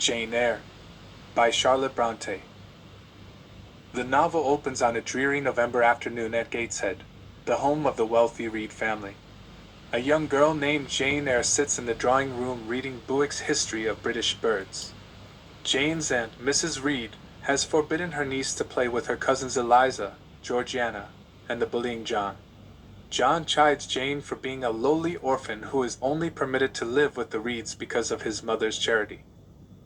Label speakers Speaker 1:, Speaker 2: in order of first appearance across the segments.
Speaker 1: Jane Eyre, by Charlotte Brontë. The novel opens on a dreary November afternoon at Gateshead, the home of the wealthy Reed family. A young girl named Jane Eyre sits in the drawing room reading Bewick's History of British Birds. Jane's aunt, Mrs. Reed, has forbidden her niece to play with her cousins Eliza, Georgiana, and the bullying John. John chides Jane for being a lowly orphan who is only permitted to live with the Reeds because of his mother's charity.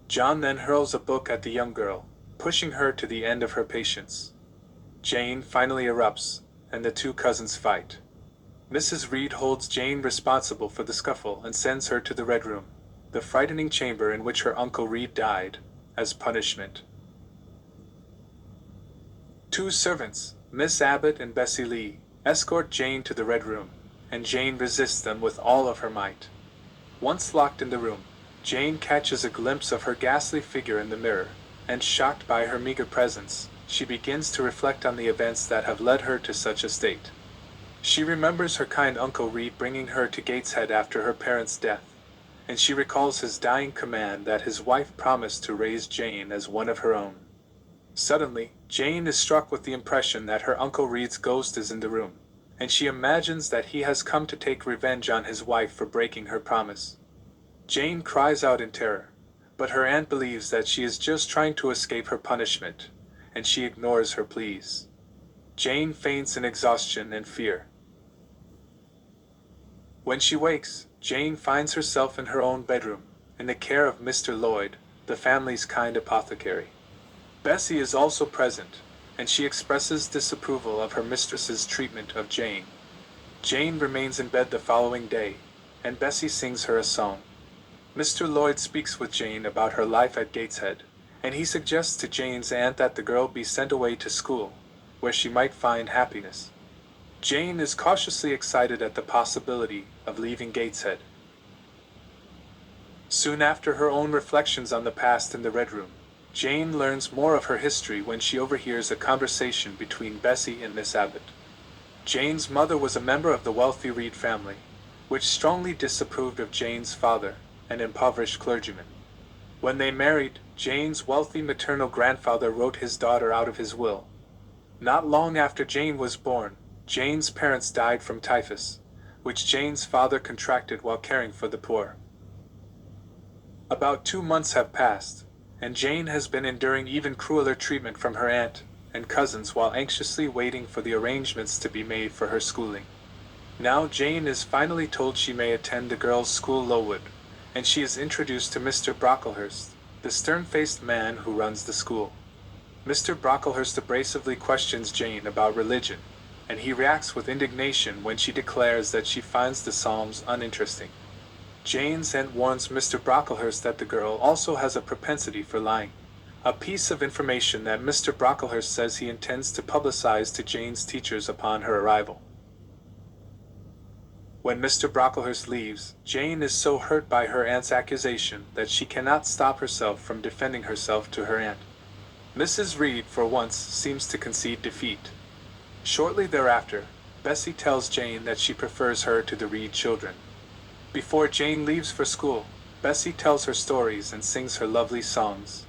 Speaker 1: John then hurls a book at the young girl, pushing her to the end of her patience. Jane finally erupts, and the two cousins fight. Mrs. Reed holds Jane responsible for the scuffle and sends her to the Red Room, the frightening chamber in which her Uncle Reed died, as punishment. Two servants, Miss Abbott and Bessie Lee, escort Jane to the Red Room, and Jane resists them with all of her might. Once locked in the room, Jane catches a glimpse of her ghastly figure in the mirror, and shocked by her meager presence, she begins to reflect on the events that have led her to such a state. She remembers her kind Uncle Reed bringing her to Gateshead after her parents' death, and she recalls his dying command that his wife promised to raise Jane as one of her own. Suddenly, Jane is struck with the impression that her Uncle Reed's ghost is in the room, and she imagines that he has come to take revenge on his wife for breaking her promise. Jane cries out in terror, but her aunt believes that she is just trying to escape her punishment, and she ignores her pleas. Jane faints in exhaustion and fear. When she wakes, Jane finds herself in her own bedroom, in the care of Mr. Lloyd, the family's kind apothecary. Bessie is also present, and she expresses disapproval of her mistress's treatment of Jane. Jane remains in bed the following day, and Bessie sings her a song. Mr. Lloyd speaks with Jane about her life at Gateshead, and he suggests to Jane's aunt that the girl be sent away to school, where she might find happiness. Jane is cautiously excited at the possibility of leaving Gateshead. Soon after her own reflections on the past in the Red Room, Jane learns more of her history when she overhears a conversation between Bessie and Miss Abbott. Jane's mother was a member of the wealthy Reed family, which strongly disapproved of Jane's father, an impoverished clergyman. When they married, Jane's wealthy maternal grandfather wrote his daughter out of his will. Not long after Jane was born, Jane's parents died from typhus, which Jane's father contracted while caring for the poor. About 2 months have passed, and Jane has been enduring even crueler treatment from her aunt and cousins while anxiously waiting for the arrangements to be made for her schooling. Now Jane is finally told she may attend the girls' school Lowood, and she is introduced to Mr. Brocklehurst, the stern-faced man who runs the school. Mr. Brocklehurst abrasively questions Jane about religion, and he reacts with indignation when she declares that she finds the Psalms uninteresting. Jane's aunt warns Mr. Brocklehurst that the girl also has a propensity for lying, a piece of information that Mr. Brocklehurst says he intends to publicize to Jane's teachers upon her arrival. When Mr. Brocklehurst leaves, Jane is so hurt by her aunt's accusation that she cannot stop herself from defending herself to her aunt. Mrs. Reed, for once, seems to concede defeat. Shortly thereafter, Bessie tells Jane that she prefers her to the Reed children. Before Jane leaves for school, Bessie tells her stories and sings her lovely songs.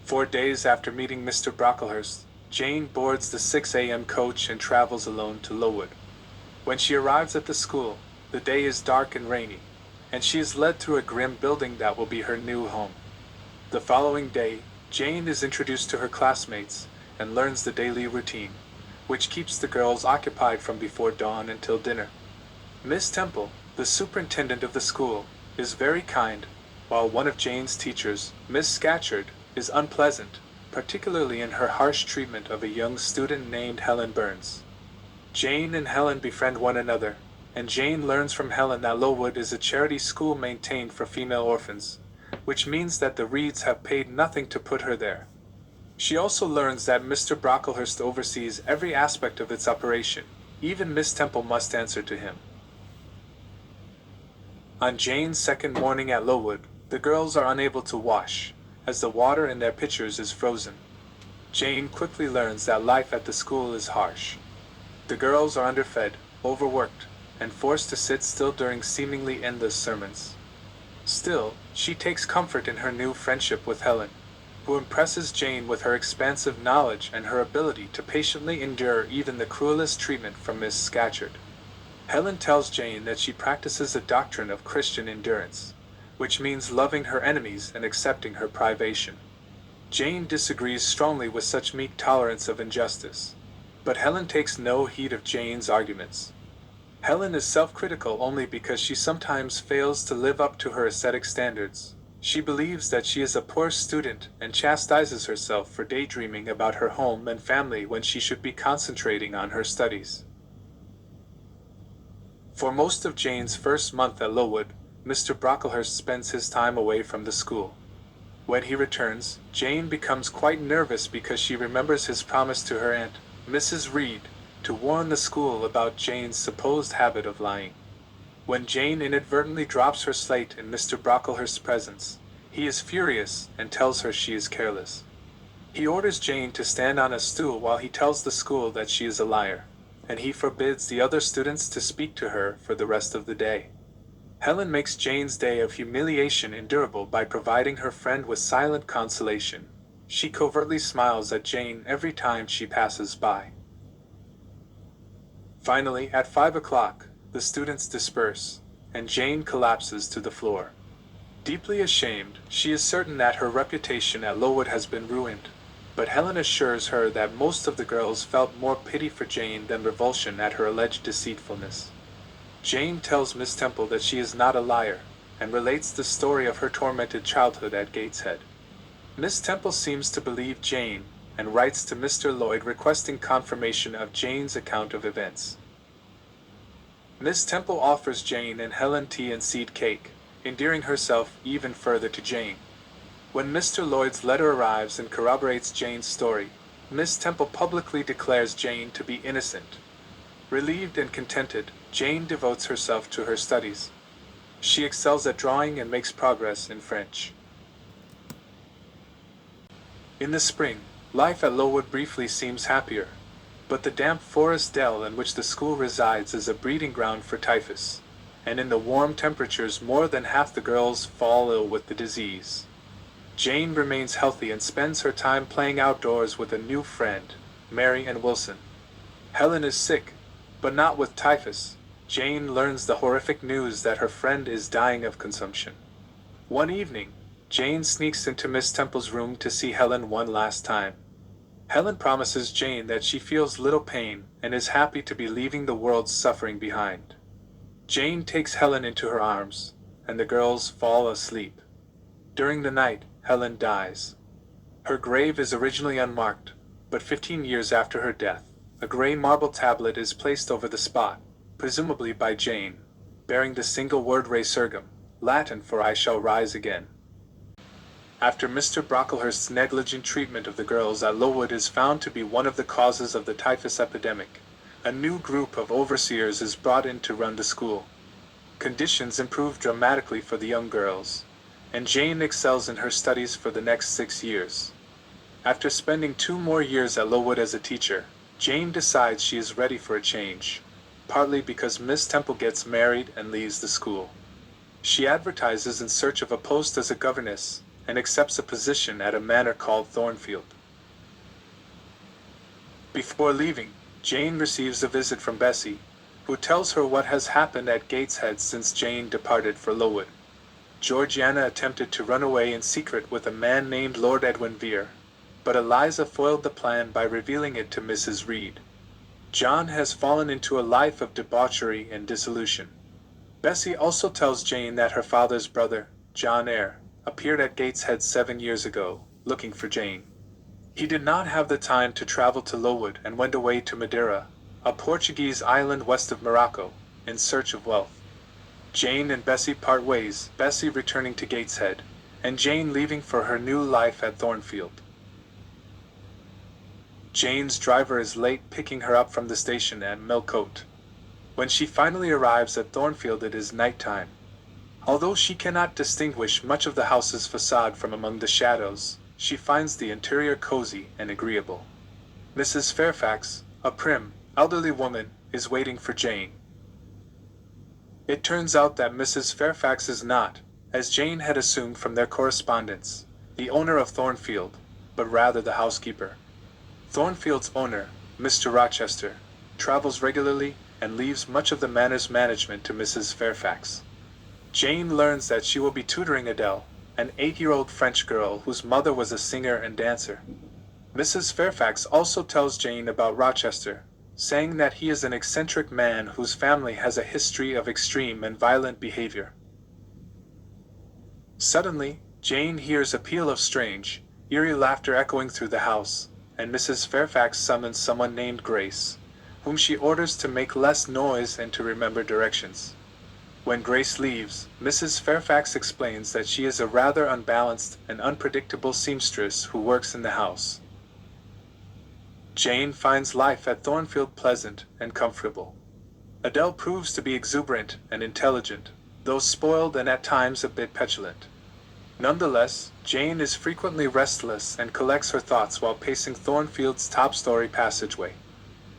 Speaker 1: 4 days after meeting Mr. Brocklehurst, Jane boards the 6 a.m. coach and travels alone to Lowood. When she arrives at the school, the day is dark and rainy, and she is led through a grim building that will be her new home. The following day, Jane is introduced to her classmates and learns the daily routine, which keeps the girls occupied from before dawn until dinner. Miss Temple, the superintendent of the school, is very kind, while one of Jane's teachers, Miss Scatcherd, is unpleasant, particularly in her harsh treatment of a young student named Helen Burns. Jane and Helen befriend one another, and Jane learns from Helen that Lowood is a charity school maintained for female orphans, which means that the Reeds have paid nothing to put her there. She also learns that Mr. Brocklehurst oversees every aspect of its operation. Even Miss Temple must answer to him. On Jane's second morning at Lowood, the girls are unable to wash, as the water in their pitchers is frozen. Jane quickly learns that life at the school is harsh. The girls are underfed, overworked, and forced to sit still during seemingly endless sermons. Still, she takes comfort in her new friendship with Helen, who impresses Jane with her expansive knowledge and her ability to patiently endure even the cruelest treatment from Miss Scatcherd. Helen tells Jane that she practices a doctrine of Christian endurance, which means loving her enemies and accepting her privation. Jane disagrees strongly with such meek tolerance of injustice, but Helen takes no heed of Jane's arguments. Helen is self-critical only because she sometimes fails to live up to her ascetic standards. She believes that she is a poor student and chastises herself for daydreaming about her home and family when she should be concentrating on her studies. For most of Jane's first month at Lowood, Mr. Brocklehurst spends his time away from the school. When he returns, Jane becomes quite nervous because she remembers his promise to her aunt, Mrs. Reed, to warn the school about Jane's supposed habit of lying. When Jane inadvertently drops her slate in Mr. Brocklehurst's presence, he is furious and tells her she is careless. He orders Jane to stand on a stool while he tells the school that she is a liar, and he forbids the other students to speak to her for the rest of the day. Helen makes Jane's day of humiliation endurable by providing her friend with silent consolation. She covertly smiles at Jane every time she passes by. Finally, at 5 o'clock, the students disperse, and Jane collapses to the floor. Deeply ashamed, she is certain that her reputation at Lowood has been ruined, but Helen assures her that most of the girls felt more pity for Jane than revulsion at her alleged deceitfulness. Jane tells Miss Temple that she is not a liar, and relates the story of her tormented childhood at Gateshead. Miss Temple seems to believe Jane, and writes to Mr. Lloyd requesting confirmation of Jane's account of events. Miss Temple offers Jane and Helen tea and seed cake, endearing herself even further to Jane. When Mr. Lloyd's letter arrives and corroborates Jane's story, Miss Temple publicly declares Jane to be innocent. Relieved and contented, Jane devotes herself to her studies. She excels at drawing and makes progress in French. In the spring, life at Lowood briefly seems happier, but the damp forest dell in which the school resides is a breeding ground for typhus, and in the warm temperatures more than half the girls fall ill with the disease. Jane remains healthy and spends her time playing outdoors with a new friend, Mary and Wilson. Helen is sick, but not with typhus. Jane learns the horrific news that her friend is dying of consumption. One evening, Jane sneaks into Miss Temple's room to see Helen one last time. Helen promises Jane that she feels little pain and is happy to be leaving the world's suffering behind. Jane takes Helen into her arms, and the girls fall asleep. During the night, Helen dies. Her grave is originally unmarked, but 15 years after her death, a gray marble tablet is placed over the spot, presumably by Jane, bearing the single word resurgam, Latin for I shall rise again. After Mr. Brocklehurst's negligent treatment of the girls at Lowood is found to be one of the causes of the typhus epidemic, a new group of overseers is brought in to run the school. Conditions improve dramatically for the young girls, and Jane excels in her studies for the next 6 years. After spending 2 more years at Lowood as a teacher, Jane decides she is ready for a change, partly because Miss Temple gets married and leaves the school. She advertises in search of a post as a governess, and accepts a position at a manor called Thornfield. Before leaving, Jane receives a visit from Bessie, who tells her what has happened at Gateshead since Jane departed for Lowood. Georgiana attempted to run away in secret with a man named Lord Edwin Vere, but Eliza foiled the plan by revealing it to Mrs. Reed. John has fallen into a life of debauchery and dissolution. Bessie also tells Jane that her father's brother, John Eyre, appeared at Gateshead 7 years ago, looking for Jane. He did not have the time to travel to Lowood and went away to Madeira, a Portuguese island west of Morocco, in search of wealth. Jane and Bessie part ways, Bessie returning to Gateshead, and Jane leaving for her new life at Thornfield. Jane's driver is late picking her up from the station at Millcote. When she finally arrives at Thornfield it is night time. Although she cannot distinguish much of the house's facade from among the shadows, she finds the interior cozy and agreeable. Mrs. Fairfax, a prim, elderly woman, is waiting for Jane. It turns out that Mrs. Fairfax is not, as Jane had assumed from their correspondence, the owner of Thornfield, but rather the housekeeper. Thornfield's owner, Mr. Rochester, travels regularly and leaves much of the manor's management to Mrs. Fairfax. Jane learns that she will be tutoring Adele, an 8-year-old French girl whose mother was a singer and dancer. Mrs. Fairfax also tells Jane about Rochester, saying that he is an eccentric man whose family has a history of extreme and violent behavior. Suddenly, Jane hears a peal of strange, eerie laughter echoing through the house, and Mrs. Fairfax summons someone named Grace, whom she orders to make less noise and to remember directions. When Grace leaves, Mrs. Fairfax explains that she is a rather unbalanced and unpredictable seamstress who works in the house. Jane finds life at Thornfield pleasant and comfortable. Adele proves to be exuberant and intelligent, though spoiled and at times a bit petulant. Nonetheless, Jane is frequently restless and collects her thoughts while pacing Thornfield's top-story passageway.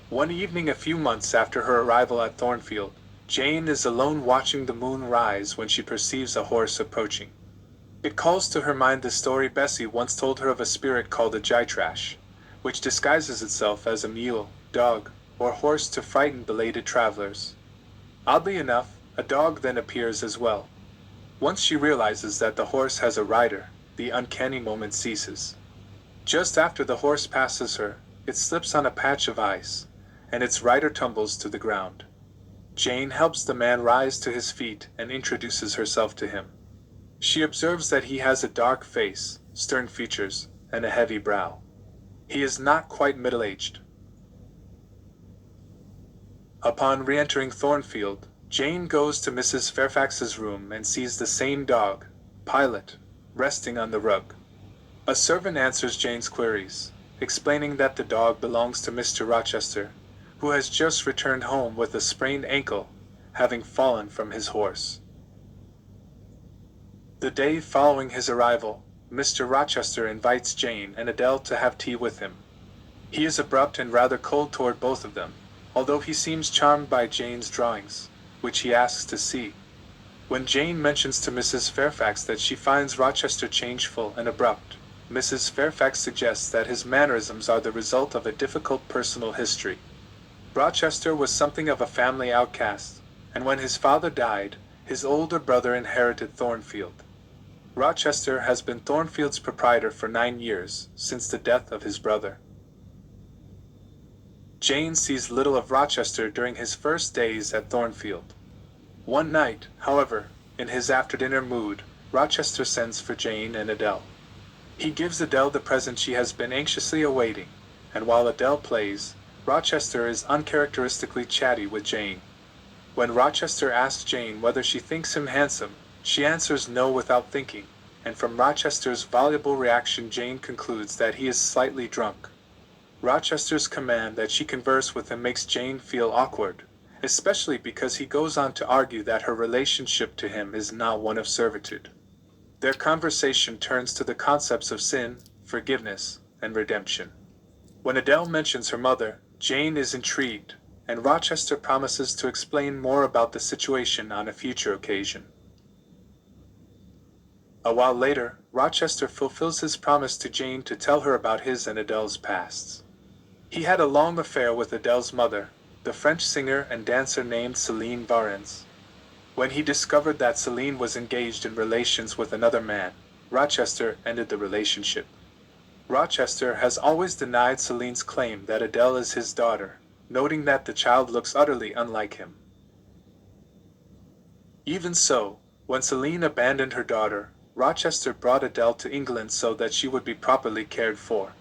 Speaker 1: One evening a few months after her arrival at Thornfield, Jane is alone watching the moon rise when she perceives a horse approaching. It calls to her mind the story Bessie once told her of a spirit called a gytrash, which disguises itself as a mule, dog, or horse to frighten belated travelers. Oddly enough, a dog then appears as well. Once she realizes that the horse has a rider, the uncanny moment ceases. Just after the horse passes her, it slips on a patch of ice, and its rider tumbles to the ground. Jane helps the man rise to his feet and introduces herself to him. She observes that he has a dark face, stern features, and a heavy brow. He is not quite middle-aged. Upon re-entering Thornfield, Jane goes to Mrs. Fairfax's room and sees the same dog, Pilot, resting on the rug. A servant answers Jane's queries, explaining that the dog belongs to Mr. Rochester, who has just returned home with a sprained ankle, having fallen from his horse. The day following his arrival, Mr. Rochester invites Jane and Adele to have tea with him. He is abrupt and rather cold toward both of them, although he seems charmed by Jane's drawings, which he asks to see. When Jane mentions to Mrs. Fairfax that she finds Rochester changeful and abrupt, Mrs. Fairfax suggests that his mannerisms are the result of a difficult personal history. Rochester was something of a family outcast, and when his father died, his older brother inherited Thornfield. Rochester has been Thornfield's proprietor for 9 years, since the death of his brother. Jane sees little of Rochester during his first days at Thornfield. One night, however, in his after-dinner mood, Rochester sends for Jane and Adele. He gives Adele the present she has been anxiously awaiting, and while Adele plays, Rochester is uncharacteristically chatty with Jane. When Rochester asks Jane whether she thinks him handsome, she answers no without thinking, and from Rochester's voluble reaction Jane concludes that he is slightly drunk. Rochester's command that she converse with him makes Jane feel awkward, especially because he goes on to argue that her relationship to him is not one of servitude. Their conversation turns to the concepts of sin, forgiveness, and redemption. When Adele mentions her mother, Jane is intrigued, and Rochester promises to explain more about the situation on a future occasion. A while later, Rochester fulfills his promise to Jane to tell her about his and Adele's pasts. He had a long affair with Adele's mother, the French singer and dancer named Céline Varens. When he discovered that Céline was engaged in relations with another man, Rochester ended the relationship. Rochester has always denied Céline's claim that Adele is his daughter, noting that the child looks utterly unlike him. Even so, when Céline abandoned her daughter, Rochester brought Adele to England so that she would be properly cared for.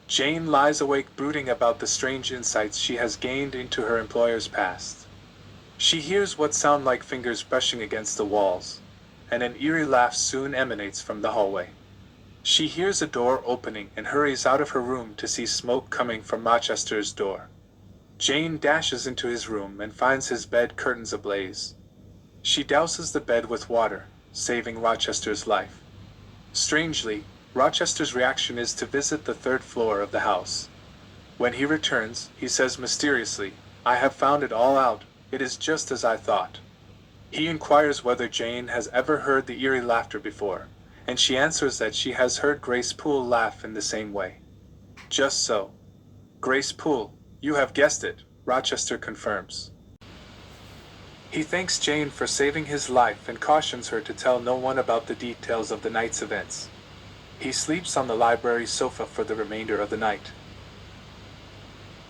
Speaker 1: Jane lies awake brooding about the strange insights she has gained into her employer's past. She hears what sound like fingers brushing against the walls, and an eerie laugh soon emanates from the hallway. She hears a door opening and hurries out of her room to see smoke coming from Rochester's door. Jane dashes into his room and finds his bed curtains ablaze. She douses the bed with water, saving Rochester's life. Strangely, Rochester's reaction is to visit the 3rd floor of the house. When he returns, he says mysteriously, "I have found it all out, it is just as I thought." He inquires whether Jane has ever heard the eerie laughter before, and she answers that she has heard Grace Poole laugh in the same way. Just so. Grace Poole, you have guessed it, Rochester confirms. He thanks Jane for saving his life and cautions her to tell no one about the details of the night's events. He sleeps on the library sofa for the remainder of the night.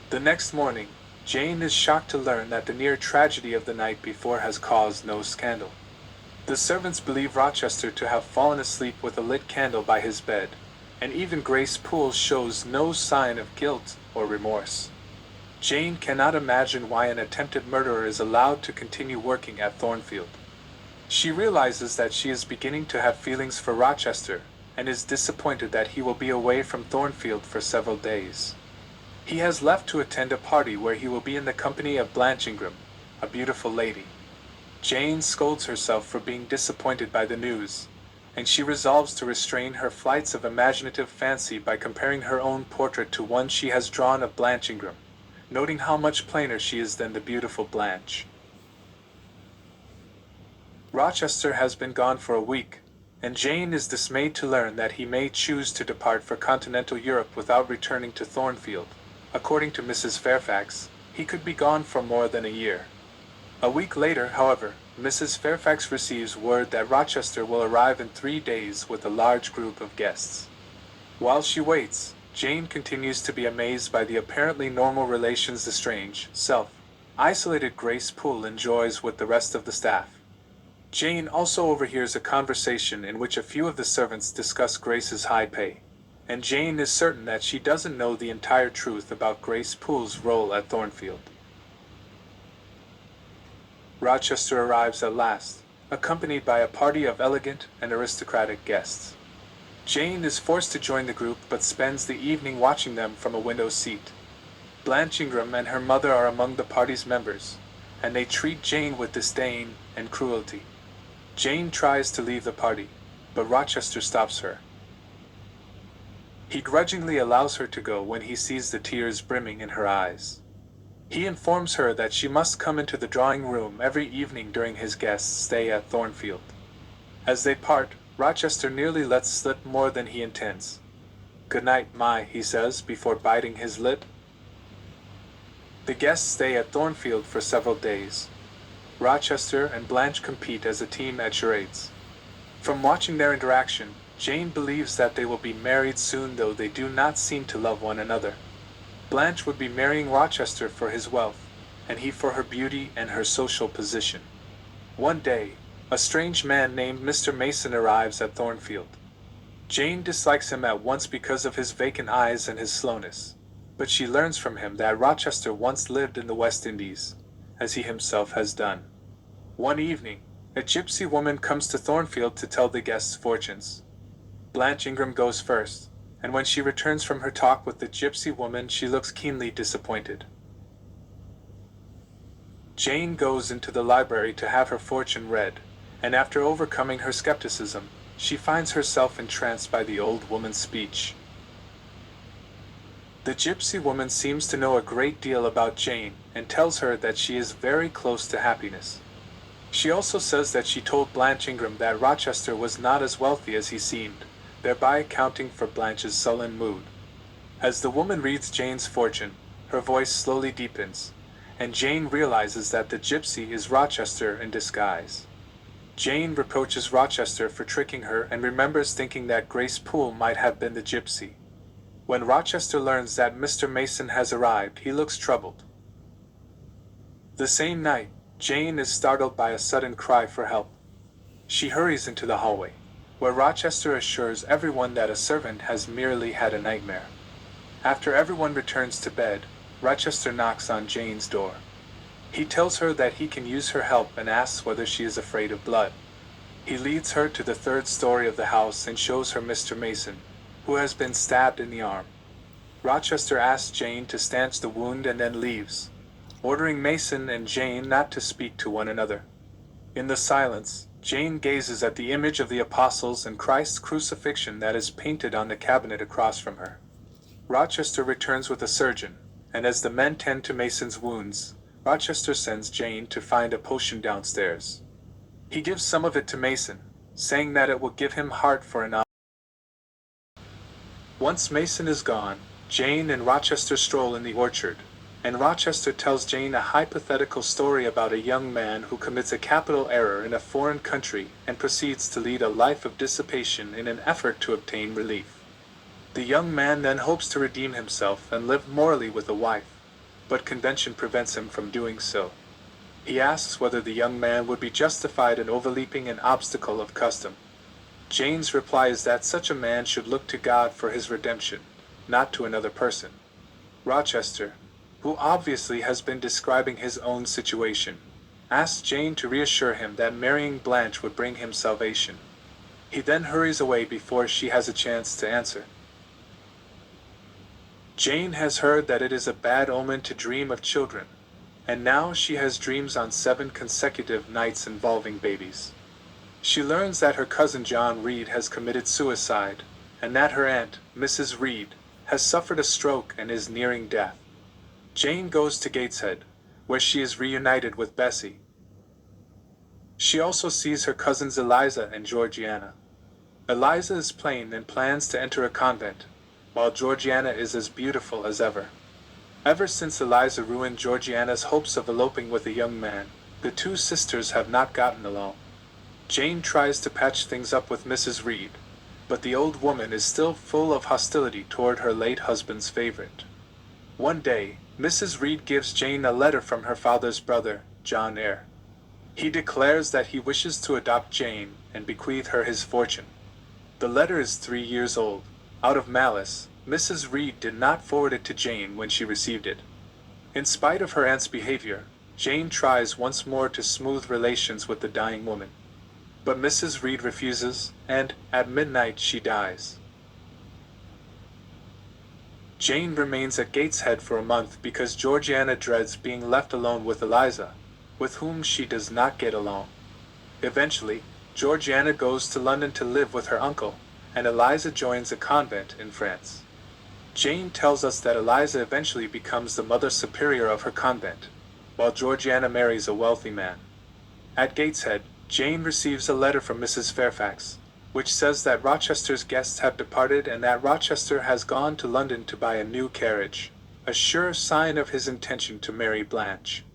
Speaker 1: The next morning, Jane is shocked to learn that the near tragedy of the night before has caused no scandal. The servants believe Rochester to have fallen asleep with a lit candle by his bed, and even Grace Poole shows no sign of guilt or remorse. Jane cannot imagine why an attempted murderer is allowed to continue working at Thornfield. She realizes that she is beginning to have feelings for Rochester, and is disappointed that he will be away from Thornfield for several days. He has left to attend a party where he will be in the company of Blanche Ingram, a beautiful lady. Jane scolds herself for being disappointed by the news, and she resolves to restrain her flights of imaginative fancy by comparing her own portrait to one she has drawn of Blanche Ingram, noting how much plainer she is than the beautiful Blanche. Rochester has been gone for a week, and Jane is dismayed to learn that he may choose to depart for continental Europe without returning to Thornfield. According to Mrs. Fairfax, he could be gone for more than a year. A week later, however, Mrs. Fairfax receives word that Rochester will arrive in 3 days with a large group of guests. While she waits, Jane continues to be amazed by the apparently normal relations the strange, self-isolated Grace Poole enjoys with the rest of the staff. Jane also overhears a conversation in which a few of the servants discuss Grace's high pay, and Jane is certain that she doesn't know the entire truth about Grace Poole's role at Thornfield. Rochester arrives at last, accompanied by a party of elegant and aristocratic guests. Jane is forced to join the group but spends the evening watching them from a window seat. Blanche Ingram and her mother are among the party's members, and they treat Jane with disdain and cruelty. Jane tries to leave the party, but Rochester stops her. He grudgingly allows her to go when he sees the tears brimming in her eyes. He informs her that she must come into the drawing room every evening during his guest's stay at Thornfield. As they part, Rochester nearly lets slip more than he intends. "Good night, he says before biting his lip. The guests stay at Thornfield for several days. Rochester and Blanche compete as a team at charades. From watching their interaction, Jane believes that they will be married soon, though they do not seem to love one another. Blanche would be marrying Rochester for his wealth, and he for her beauty and her social position. One day, a strange man named Mr. Mason arrives at Thornfield. Jane dislikes him at once because of his vacant eyes and his slowness, but she learns from him that Rochester once lived in the West Indies, as he himself has done. One evening, a gypsy woman comes to Thornfield to tell the guests' fortunes. Blanche Ingram goes first, and when she returns from her talk with the gypsy woman, she looks keenly disappointed. Jane goes into the library to have her fortune read, and after overcoming her skepticism, she finds herself entranced by the old woman's speech. The gypsy woman seems to know a great deal about Jane, and tells her that she is very close to happiness. She also says that she told Blanche Ingram that Rochester was not as wealthy as he seemed, thereby accounting for Blanche's sullen mood. As the woman reads Jane's fortune, her voice slowly deepens, and Jane realizes that the gypsy is Rochester in disguise. Jane reproaches Rochester for tricking her and remembers thinking that Grace Poole might have been the gypsy. When Rochester learns that Mr. Mason has arrived, he looks troubled. The same night, Jane is startled by a sudden cry for help. She hurries into the hallway, where Rochester assures everyone that a servant has merely had a nightmare. After everyone returns to bed, Rochester knocks on Jane's door. He tells her that he can use her help and asks whether she is afraid of blood. He leads her to the 3rd story of the house and shows her Mr. Mason, who has been stabbed in the arm. Rochester asks Jane to stanch the wound and then leaves, ordering Mason and Jane not to speak to one another. In the silence, Jane gazes at the image of the apostles and Christ's crucifixion that is painted on the cabinet across from her. Rochester returns with a surgeon, and as the men tend to Mason's wounds, Rochester sends Jane to find a potion downstairs. He gives some of it to Mason, saying that it will give him heart for an hour. Once Mason is gone, Jane and Rochester stroll in the orchard, and Rochester tells Jane a hypothetical story about a young man who commits a capital error in a foreign country and proceeds to lead a life of dissipation in an effort to obtain relief. The young man then hopes to redeem himself and live morally with a wife, but convention prevents him from doing so. He asks whether the young man would be justified in overleaping an obstacle of custom. Jane's reply is that such a man should look to God for his redemption, not to another person. Rochester, who obviously has been describing his own situation, asks Jane to reassure him that marrying Blanche would bring him salvation. He then hurries away before she has a chance to answer. Jane has heard that it is a bad omen to dream of children, and now she has dreams on 7 consecutive nights involving babies. She learns that her cousin John Reed has committed suicide, and that her aunt, Mrs. Reed, has suffered a stroke and is nearing death. Jane goes to Gateshead, where she is reunited with Bessie. She also sees her cousins Eliza and Georgiana. Eliza is plain and plans to enter a convent, while Georgiana is as beautiful as ever. Ever since Eliza ruined Georgiana's hopes of eloping with a young man, the two sisters have not gotten along. Jane tries to patch things up with Mrs. Reed, but the old woman is still full of hostility toward her late husband's favorite. One day, Mrs. Reed gives Jane a letter from her father's brother, Jane Eyre. He declares that he wishes to adopt Jane and bequeath her his fortune. The letter is 3 years old. Out of malice, Mrs. Reed did not forward it to Jane when she received it. In spite of her aunt's behavior, Jane tries once more to smooth relations with the dying woman. But Mrs. Reed refuses, and, at midnight, she dies. Jane remains at Gateshead for a month because Georgiana dreads being left alone with Eliza, with whom she does not get along. Eventually, Georgiana goes to London to live with her uncle, and Eliza joins a convent in France. Jane tells us that Eliza eventually becomes the mother superior of her convent, while Georgiana marries a wealthy man. At Gateshead, Jane receives a letter from Mrs. Fairfax, which says that Rochester's guests have departed and that Rochester has gone to London to buy a new carriage, a sure sign of his intention to marry Blanche.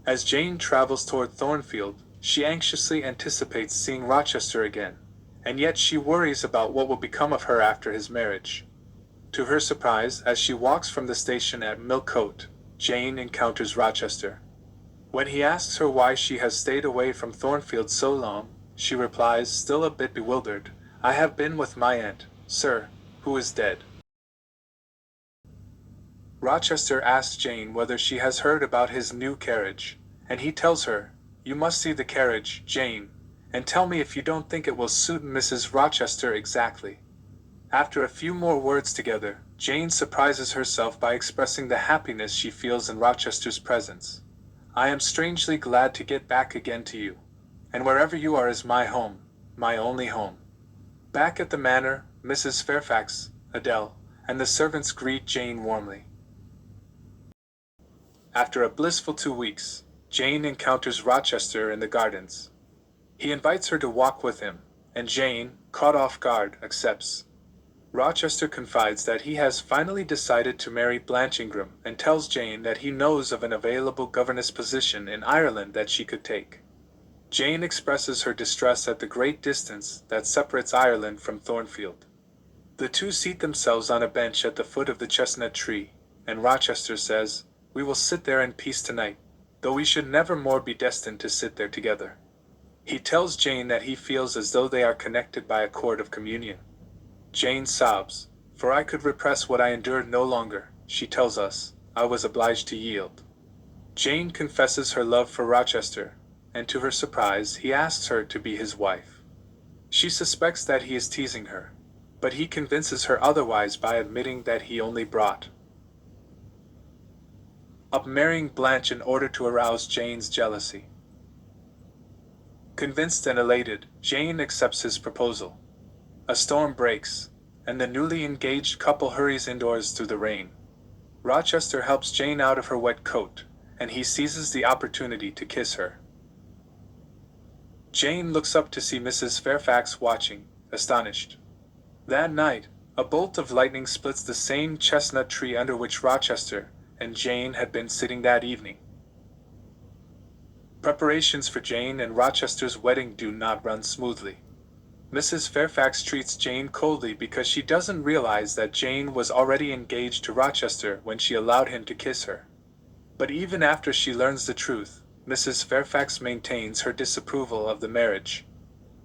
Speaker 1: As Jane travels toward Thornfield, she anxiously anticipates seeing Rochester again, and yet she worries about what will become of her after his marriage. To her surprise, as she walks from the station at Millcote, Jane encounters Rochester. When he asks her why she has stayed away from Thornfield so long, she replies, still a bit bewildered, "I have been with my aunt, sir, who is dead." Rochester asks Jane whether she has heard about his new carriage, and he tells her, "You must see the carriage, Jane, and tell me if you don't think it will suit Mrs. Rochester exactly." After a few more words together, Jane surprises herself by expressing the happiness she feels in Rochester's presence. "I am strangely glad to get back again to you, and wherever you are is my home, my only home." Back at the manor, Mrs. Fairfax, Adele, and the servants greet Jane warmly. After a blissful 2 weeks, Jane encounters Rochester in the gardens. He invites her to walk with him, and Jane, caught off guard, accepts. Rochester confides that he has finally decided to marry Blanche Ingram and tells Jane that he knows of an available governess position in Ireland that she could take. Jane expresses her distress at the great distance that separates Ireland from Thornfield. The two seat themselves on a bench at the foot of the chestnut tree, and Rochester says, "We will sit there in peace tonight, though we should never more be destined to sit there together." He tells Jane that he feels as though they are connected by a cord of communion. Jane sobs, "For I could repress what I endured no longer," she tells us, "I was obliged to yield." Jane confesses her love for Rochester, and to her surprise, he asks her to be his wife. She suspects that he is teasing her, but he convinces her otherwise by admitting that he only brought up marrying Blanche in order to arouse Jane's jealousy. Convinced and elated, Jane accepts his proposal. A storm breaks, and the newly engaged couple hurries indoors through the rain. Rochester helps Jane out of her wet coat, and he seizes the opportunity to kiss her. Jane looks up to see Mrs. Fairfax watching, astonished. That night, a bolt of lightning splits the same chestnut tree under which Rochester and Jane had been sitting that evening. Preparations for Jane and Rochester's wedding do not run smoothly. Mrs. Fairfax treats Jane coldly because she doesn't realize that Jane was already engaged to Rochester when she allowed him to kiss her. But even after she learns the truth, Mrs. Fairfax maintains her disapproval of the marriage.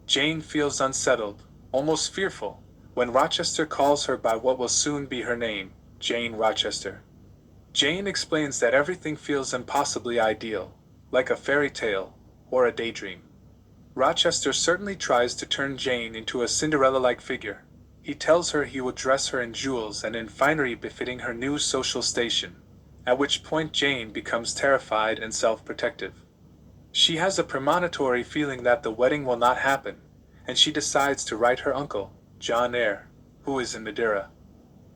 Speaker 1: Jane feels unsettled, almost fearful, when Rochester calls her by what will soon be her name, Jane Rochester. Jane explains that everything feels impossibly ideal, like a fairy tale or a daydream. Rochester certainly tries to turn Jane into a Cinderella-like figure. He tells her he will dress her in jewels and in finery befitting her new social station, at which point Jane becomes terrified and self-protective. She has a premonitory feeling that the wedding will not happen, and she decides to write her uncle, John Eyre, who is in Madeira.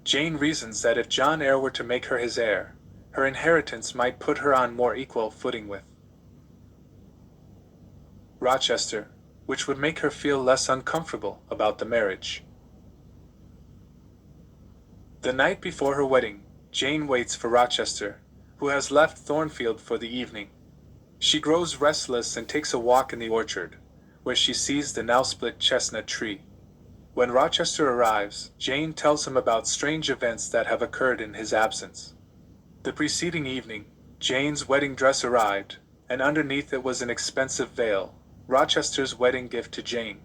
Speaker 1: Jane reasons that if John Eyre were to make her his heir, her inheritance might put her on more equal footing with Rochester, which would make her feel less uncomfortable about the marriage. The night before her wedding, Jane waits for Rochester, who has left Thornfield for the evening. She grows restless and takes a walk in the orchard, where she sees the now split chestnut tree. When Rochester arrives, Jane tells him about strange events that have occurred in his absence. The preceding evening, Jane's wedding dress arrived, and underneath it was an expensive veil, Rochester's wedding gift to Jane.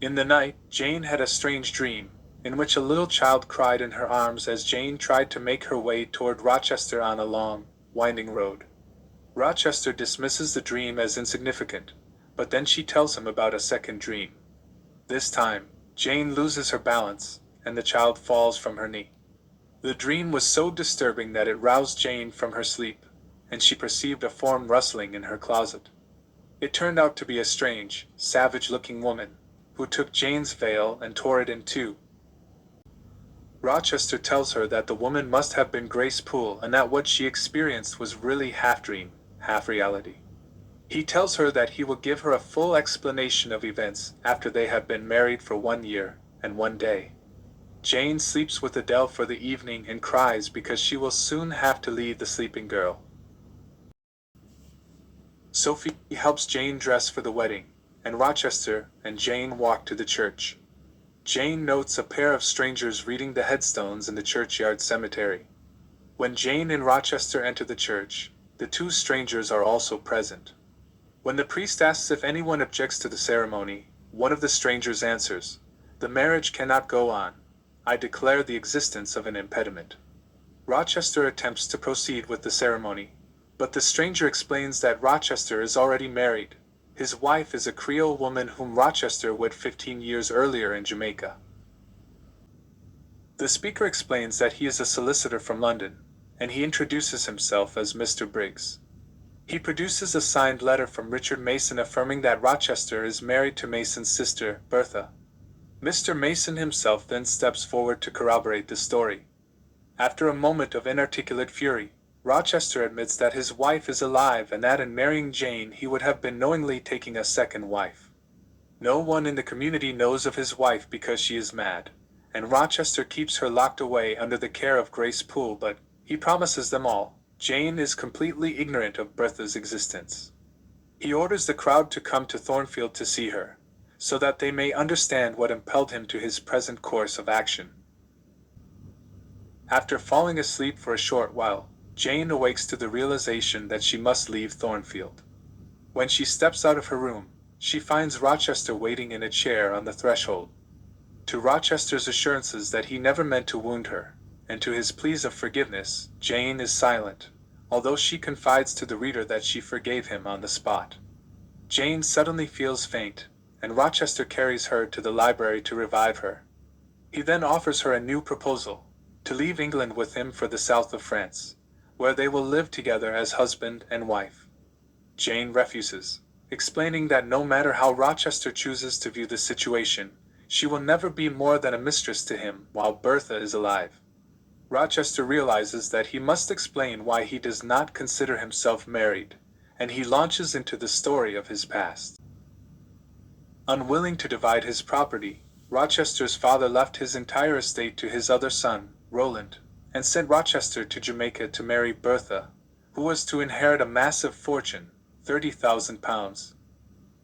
Speaker 1: In the night, Jane had a strange dream, in which a little child cried in her arms as Jane tried to make her way toward Rochester on a long, winding road. Rochester dismisses the dream as insignificant, but then she tells him about a second dream. This time, Jane loses her balance, and the child falls from her knee. The dream was so disturbing that it roused Jane from her sleep, and she perceived a form rustling in her closet. It turned out to be a strange, savage-looking woman, who took Jane's veil and tore it in two. Rochester tells her that the woman must have been Grace Poole and that what she experienced was really half dream, half reality. He tells her that he will give her a full explanation of events after they have been married for 1 year and 1 day. Jane sleeps with Adele for the evening and cries because she will soon have to leave the sleeping girl. Sophie helps Jane dress for the wedding, and Rochester and Jane walk to the church. Jane notes a pair of strangers reading the headstones in the churchyard cemetery. When Jane and Rochester enter the church, the two strangers are also present. When the priest asks if anyone objects to the ceremony, one of the strangers answers, "The marriage cannot go on. I declare the existence of an impediment." Rochester attempts to proceed with the ceremony, but the stranger explains that Rochester is already married. His wife is a Creole woman whom Rochester wed 15 years earlier in Jamaica. The speaker explains that he is a solicitor from London, and he introduces himself as Mr. Briggs. He produces a signed letter from Richard Mason affirming that Rochester is married to Mason's sister, Bertha. Mr. Mason himself then steps forward to corroborate the story. After a moment of inarticulate fury, Rochester admits that his wife is alive and that in marrying Jane he would have been knowingly taking a second wife. No one in the community knows of his wife because she is mad, and Rochester keeps her locked away under the care of Grace Poole, but he promises them all, Jane is completely ignorant of Bertha's existence. He orders the crowd to come to Thornfield to see her, so that they may understand what impelled him to his present course of action. After falling asleep for a short while, Jane awakes to the realization that she must leave Thornfield. When she steps out of her room, she finds Rochester waiting in a chair on the threshold. To Rochester's assurances that he never meant to wound her, and to his pleas of forgiveness, Jane is silent, although she confides to the reader that she forgave him on the spot. Jane suddenly feels faint, and Rochester carries her to the library to revive her. He then offers her a new proposal, to leave England with him for the south of France, where they will live together as husband and wife. Jane refuses, explaining that no matter how Rochester chooses to view the situation, she will never be more than a mistress to him while Bertha is alive. Rochester realizes that he must explain why he does not consider himself married, and he launches into the story of his past. Unwilling to divide his property, Rochester's father left his entire estate to his other son, Roland, and sent Rochester to Jamaica to marry Bertha, who was to inherit a massive fortune, £30,000.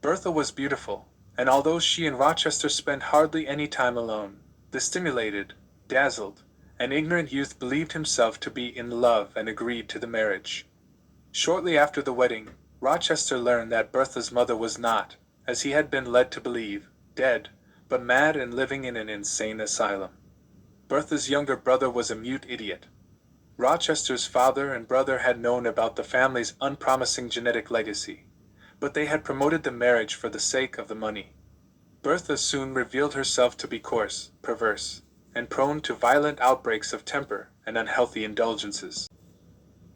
Speaker 1: Bertha was beautiful, and although she and Rochester spent hardly any time alone, the stimulated, dazzled, and ignorant youth believed himself to be in love and agreed to the marriage. Shortly after the wedding, Rochester learned that Bertha's mother was not, as he had been led to believe, dead, but mad and living in an insane asylum. Bertha's younger brother was a mute idiot. Rochester's father and brother had known about the family's unpromising genetic legacy, but they had promoted the marriage for the sake of the money. Bertha soon revealed herself to be coarse, perverse, and prone to violent outbreaks of temper and unhealthy indulgences.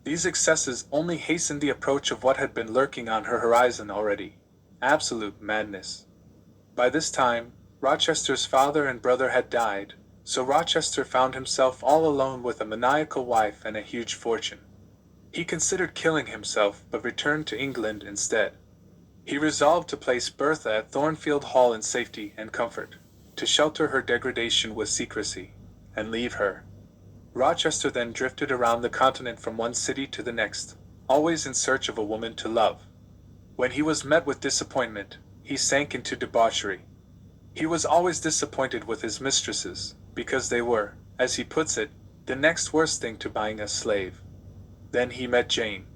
Speaker 1: These excesses only hastened the approach of what had been lurking on her horizon already: absolute madness. By this time, Rochester's father and brother had died, so Rochester found himself all alone with a maniacal wife and a huge fortune. He considered killing himself, but returned to England instead. He resolved to place Bertha at Thornfield Hall in safety and comfort, to shelter her degradation with secrecy, and leave her. Rochester then drifted around the continent from one city to the next, always in search of a woman to love. When he was met with disappointment, he sank into debauchery. He was always disappointed with his mistresses, because they were, as he puts it, the next worst thing to buying a slave. Then he met Jane.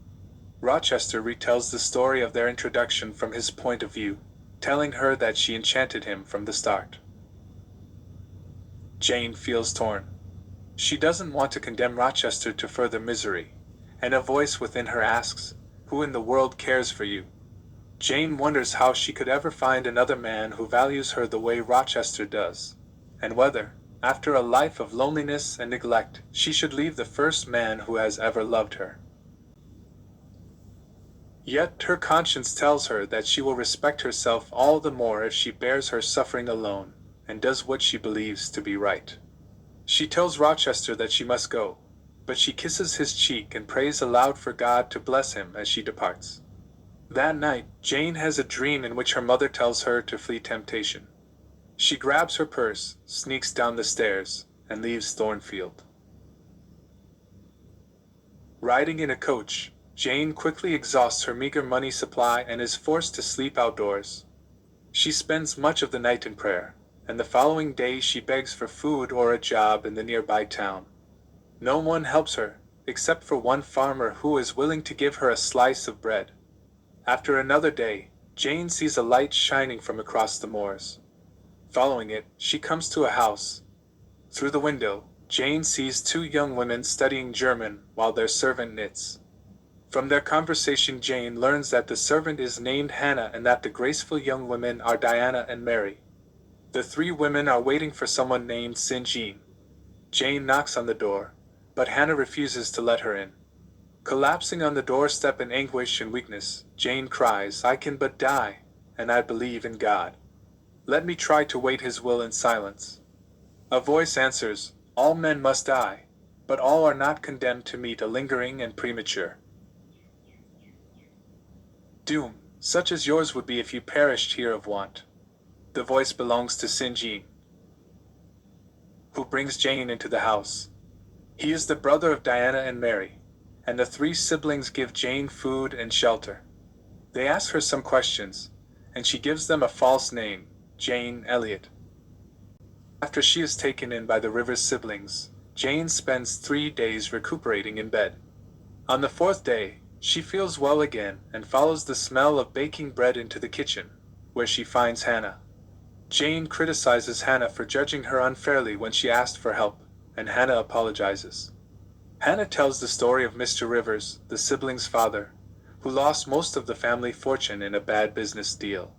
Speaker 1: Rochester retells the story of their introduction from his point of view, telling her that she enchanted him from the start. Jane feels torn. She doesn't want to condemn Rochester to further misery, and a voice within her asks, "Who in the world cares for you?" Jane wonders how she could ever find another man who values her the way Rochester does, and whether, after a life of loneliness and neglect, she should leave the first man who has ever loved her. Yet her conscience tells her that she will respect herself all the more if she bears her suffering alone, and does what she believes to be right. She tells Rochester that she must go, but she kisses his cheek and prays aloud for God to bless him as she departs. That night, Jane has a dream in which her mother tells her to flee temptation. She grabs her purse, sneaks down the stairs, and leaves Thornfield. Riding in a coach, Jane quickly exhausts her meager money supply and is forced to sleep outdoors. She spends much of the night in prayer, and the following day she begs for food or a job in the nearby town. No one helps her, except for one farmer who is willing to give her a slice of bread. After another day, Jane sees a light shining from across the moors. Following it, she comes to a house. Through the window, Jane sees two young women studying German while their servant knits. From their conversation, Jane learns that the servant is named Hannah and that the graceful young women are Diana and Mary. The three women are waiting for someone named St. Jane knocks on the door, but Hannah refuses to let her in. Collapsing on the doorstep in anguish and weakness, Jane cries, "I can but die, and I believe in God. Let me try to wait His will in silence." A voice answers, "All men must die, but all are not condemned to meet a lingering and premature doom, such as yours would be if you perished here of want." The voice belongs to St. who brings Jane into the house. He is the brother of Diana and Mary, and the three siblings give Jane food and shelter. They ask her some questions, and she gives them a false name, Jane Elliot. After she is taken in by the Rivers siblings, Jane spends 3 days recuperating in bed. On the 4th day, she feels well again and follows the smell of baking bread into the kitchen, where she finds Hannah. Jane criticizes Hannah for judging her unfairly when she asked for help, and Hannah apologizes. Hannah tells the story of Mr. Rivers, the siblings' father, who lost most of the family fortune in a bad business deal.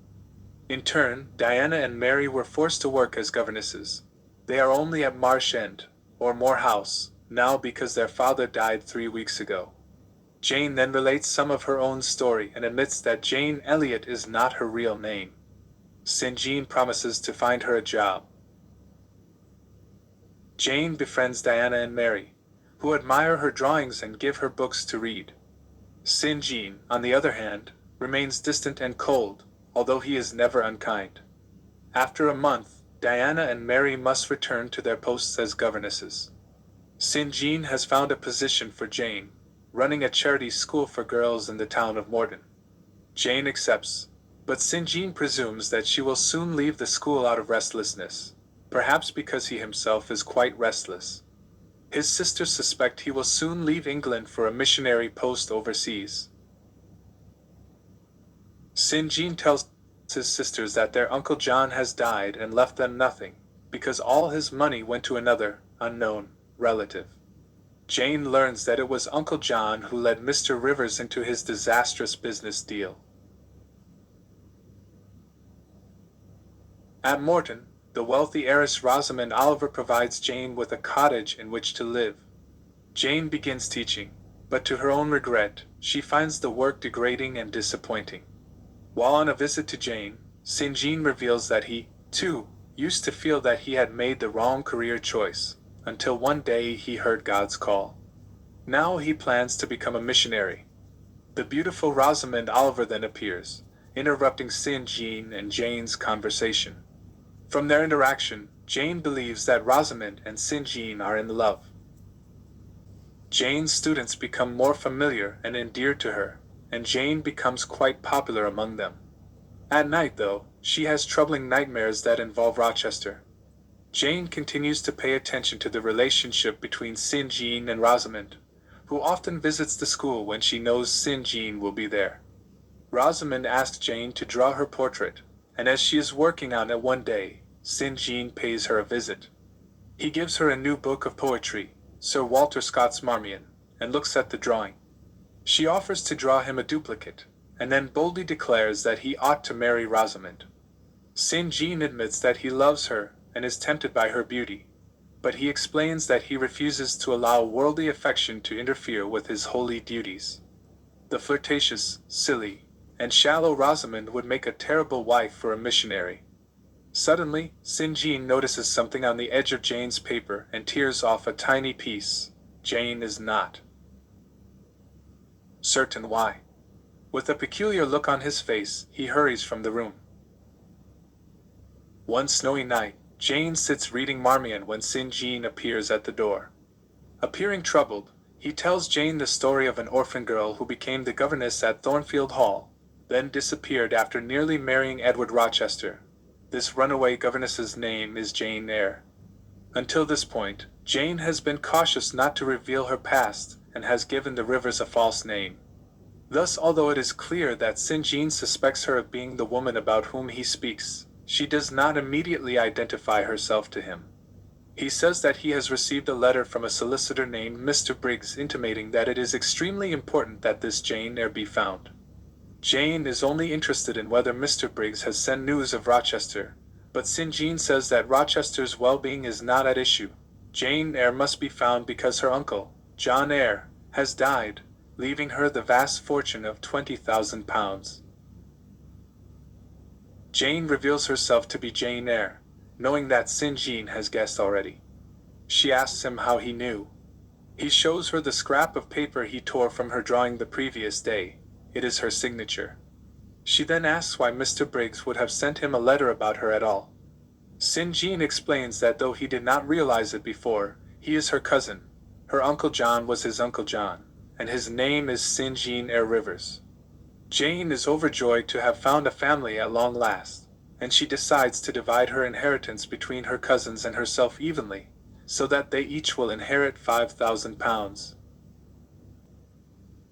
Speaker 1: In turn, Diana and Mary were forced to work as governesses. They are only at Marsh End, or Moor House, now because their father died 3 weeks ago. Jane then relates some of her own story and admits that Jane Elliot is not her real name. St. Jean promises to find her a job. Jane befriends Diana and Mary, who admire her drawings and give her books to read. St. Jean, on the other hand, remains distant and cold, although he is never unkind. After a month, Diana and Mary must return to their posts as governesses. St. Jean has found a position for Jane, running a charity school for girls in the town of Morton. Jane accepts, but St. Jean presumes that she will soon leave the school out of restlessness, perhaps because he himself is quite restless. His sisters suspect he will soon leave England for a missionary post overseas. St. Jean tells his sisters that their Uncle John has died and left them nothing, because all his money went to another, unknown, relative. Jane learns that it was Uncle John who led Mr. Rivers into his disastrous business deal. At Morton, the wealthy heiress Rosamond Oliver provides Jane with a cottage in which to live. Jane begins teaching, but to her own regret, she finds the work degrading and disappointing. While on a visit to Jane, St. Jean reveals that he, too, used to feel that he had made the wrong career choice, until one day he heard God's call. Now he plans to become a missionary. The beautiful Rosamond Oliver then appears, interrupting St. Jean and Jane's conversation. From their interaction, Jane believes that Rosamond and St. Jean are in love. Jane's students become more familiar and endeared to her, and Jane becomes quite popular among them. At night, though, she has troubling nightmares that involve Rochester. Jane continues to pay attention to the relationship between St. Jean and Rosamond, who often visits the school when she knows St. Jean will be there. Rosamond asks Jane to draw her portrait, and as she is working on it one day, St. Jean pays her a visit. He gives her a new book of poetry, Sir Walter Scott's Marmion, and looks at the drawing. She offers to draw him a duplicate, and then boldly declares that he ought to marry Rosamond. St. Jean admits that he loves her and is tempted by her beauty, but he explains that he refuses to allow worldly affection to interfere with his holy duties. The flirtatious, silly, and shallow Rosamond would make a terrible wife for a missionary. Suddenly, St. Jean notices something on the edge of Jane's paper and tears off a tiny piece. Jane is not certain why. With a peculiar look on his face, he hurries from the room. One snowy night, Jane sits reading Marmion when St. Jean appears at the door. Appearing troubled, he tells Jane the story of an orphan girl who became the governess at Thornfield Hall, then disappeared after nearly marrying Edward Rochester. This runaway governess's name is Jane Eyre. Until this point, Jane has been cautious not to reveal her past and has given the Rivers a false name. Thus, although it is clear that St. Jean suspects her of being the woman about whom he speaks, she does not immediately identify herself to him. He says that he has received a letter from a solicitor named Mr. Briggs intimating that it is extremely important that this Jane Eyre be found. Jane is only interested in whether Mr. Briggs has sent news of Rochester, but St. Jean says that Rochester's well-being is not at issue. Jane Eyre must be found because her uncle, John Eyre, has died, leaving her the vast fortune of £20,000. Jane reveals herself to be Jane Eyre, knowing that St. Jean has guessed already. She asks him how he knew. He shows her the scrap of paper he tore from her drawing the previous day. It is her signature. She then asks why Mr. Briggs would have sent him a letter about her at all. St. Jean explains that though he did not realize it before, he is her cousin. Her Uncle John was his Uncle John, and his name is St. Jean Eyre Rivers. Jane is overjoyed to have found a family at long last, and she decides to divide her inheritance between her cousins and herself evenly, so that they each will inherit £5,000.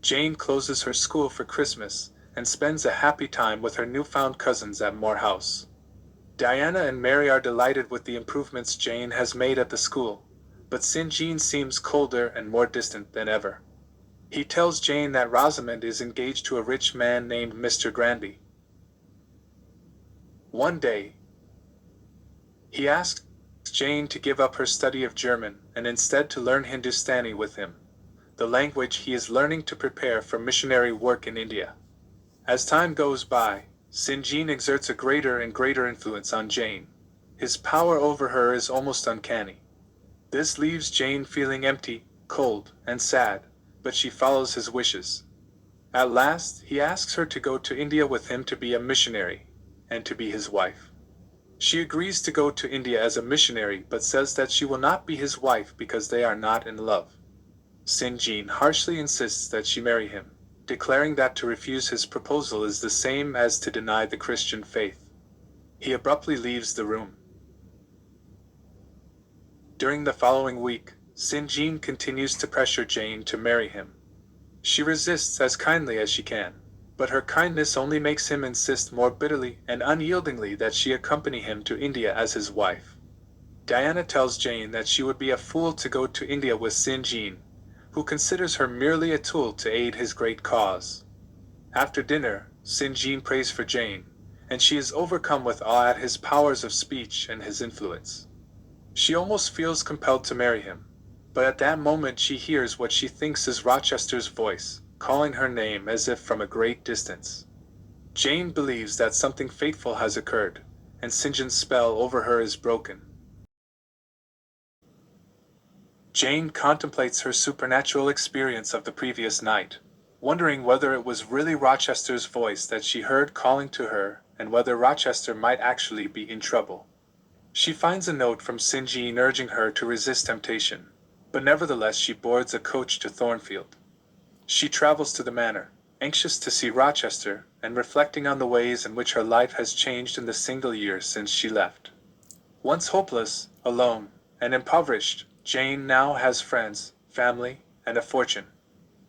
Speaker 1: Jane closes her school for Christmas and spends a happy time with her newfound cousins at Moor House. Diana and Mary are delighted with the improvements Jane has made at the school, but St. Jean seems colder and more distant than ever. He tells Jane that Rosamond is engaged to a rich man named Mr. Granby. One day, he asks Jane to give up her study of German and instead to learn Hindustani with him, the language he is learning to prepare for missionary work in India. As time goes by, St. Jean exerts a greater and greater influence on Jane. His power over her is almost uncanny. This leaves Jane feeling empty, cold, and sad, but she follows his wishes. At last, he asks her to go to India with him to be a missionary, and to be his wife. She agrees to go to India as a missionary but says that she will not be his wife because they are not in love. Jane harshly insists that she marry him, declaring that to refuse his proposal is the same as to deny the Christian faith. He abruptly leaves the room. During the following week, Jane continues to pressure Jane to marry him. She resists as kindly as she can, but her kindness only makes him insist more bitterly and unyieldingly that she accompany him to India as his wife. Diana tells Jane that she would be a fool to go to India with Jane, who considers her merely a tool to aid his great cause. After dinner, Jane prays for Jane, and she is overcome with awe at his powers of speech and his influence. She almost feels compelled to marry him, but at that moment she hears what she thinks is Rochester's voice, calling her name as if from a great distance. Jane believes that something fateful has occurred, and St. John's spell over her is broken. Jane contemplates her supernatural experience of the previous night, wondering whether it was really Rochester's voice that she heard calling to her, and whether Rochester might actually be in trouble. She finds a note from St. Jean urging her to resist temptation, but nevertheless she boards a coach to Thornfield. She travels to the manor, anxious to see Rochester, and reflecting on the ways in which her life has changed in the single year since she left. Once hopeless, alone, and impoverished, Jane now has friends, family, and a fortune.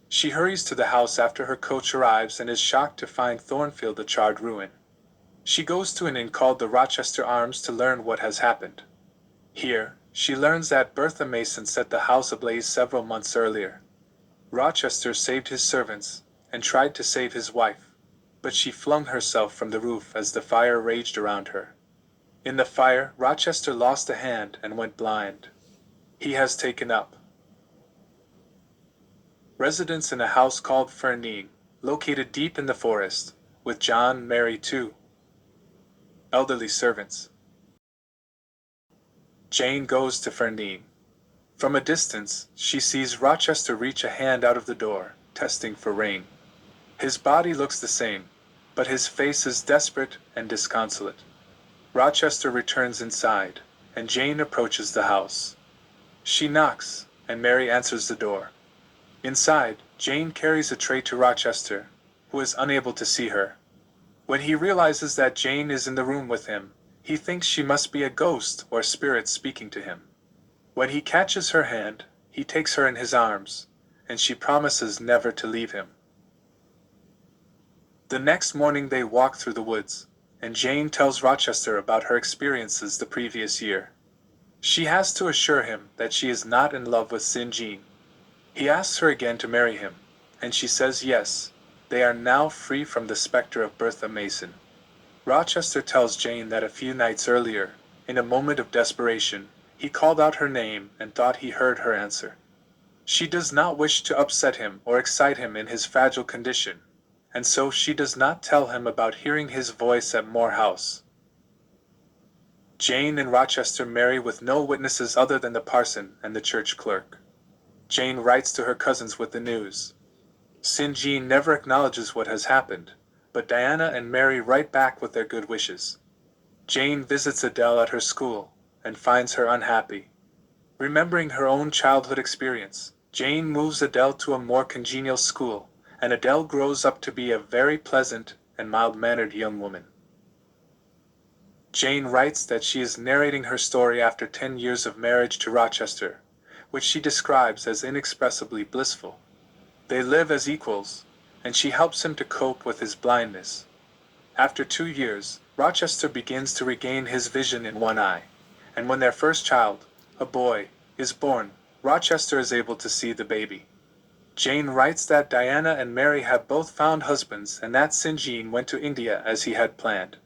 Speaker 1: She hurries to the house after her coach arrives and is shocked to find Thornfield a charred ruin. She goes to an inn called the Rochester Arms to learn what has happened. Here, she learns that Bertha Mason set the house ablaze several months earlier. Rochester saved his servants, and tried to save his wife, but she flung herself from the roof as the fire raged around her. In the fire, Rochester lost a hand and went blind. He has taken up residence in a house called Fernine, located deep in the forest, with John and Mary, two elderly servants. Jane goes to Fernine. From a distance, she sees Rochester reach a hand out of the door, testing for rain. His body looks the same, but his face is desperate and disconsolate. Rochester returns inside, and Jane approaches the house. She knocks, and Mary answers the door. Inside, Jane carries a tray to Rochester, who is unable to see her. When he realizes that Jane is in the room with him, he thinks she must be a ghost or spirit speaking to him. When he catches her hand, he takes her in his arms, and she promises never to leave him. The next morning they walk through the woods, and Jane tells Rochester about her experiences the previous year. She has to assure him that she is not in love with Jane. He asks her again to marry him, and she says yes. They are now free from the specter of Bertha Mason. Rochester tells Jane that a few nights earlier, in a moment of desperation, he called out her name and thought he heard her answer. She does not wish to upset him or excite him in his fragile condition, and so she does not tell him about hearing his voice at Moor House. Jane and Rochester marry with no witnesses other than the parson and the church clerk. Jane writes to her cousins with the news. Jane never acknowledges what has happened, but Diana and Mary write back with their good wishes. Jane visits Adele at her school, and finds her unhappy. Remembering her own childhood experience, Jane moves Adele to a more congenial school, and Adele grows up to be a very pleasant and mild-mannered young woman. Jane writes that she is narrating her story after 10 years of marriage to Rochester, which she describes as inexpressibly blissful. They live as equals, and she helps him to cope with his blindness. After 2 years, Rochester begins to regain his vision in one eye, and when their first child, a boy, is born, Rochester is able to see the baby. Jane writes that Diana and Mary have both found husbands and that Jane went to India as he had planned.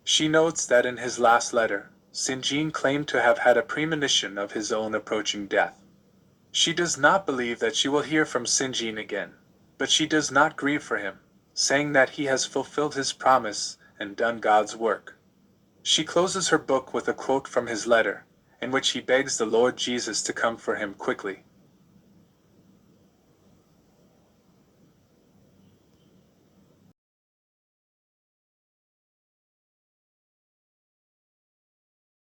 Speaker 1: She notes that in his last letter, Jane claimed to have had a premonition of his own approaching death. She does not believe that she will hear from Jane again, but she does not grieve for him, saying that he has fulfilled his promise and done God's work. She closes her book with a quote from his letter, in which he begs the Lord Jesus to come for him quickly.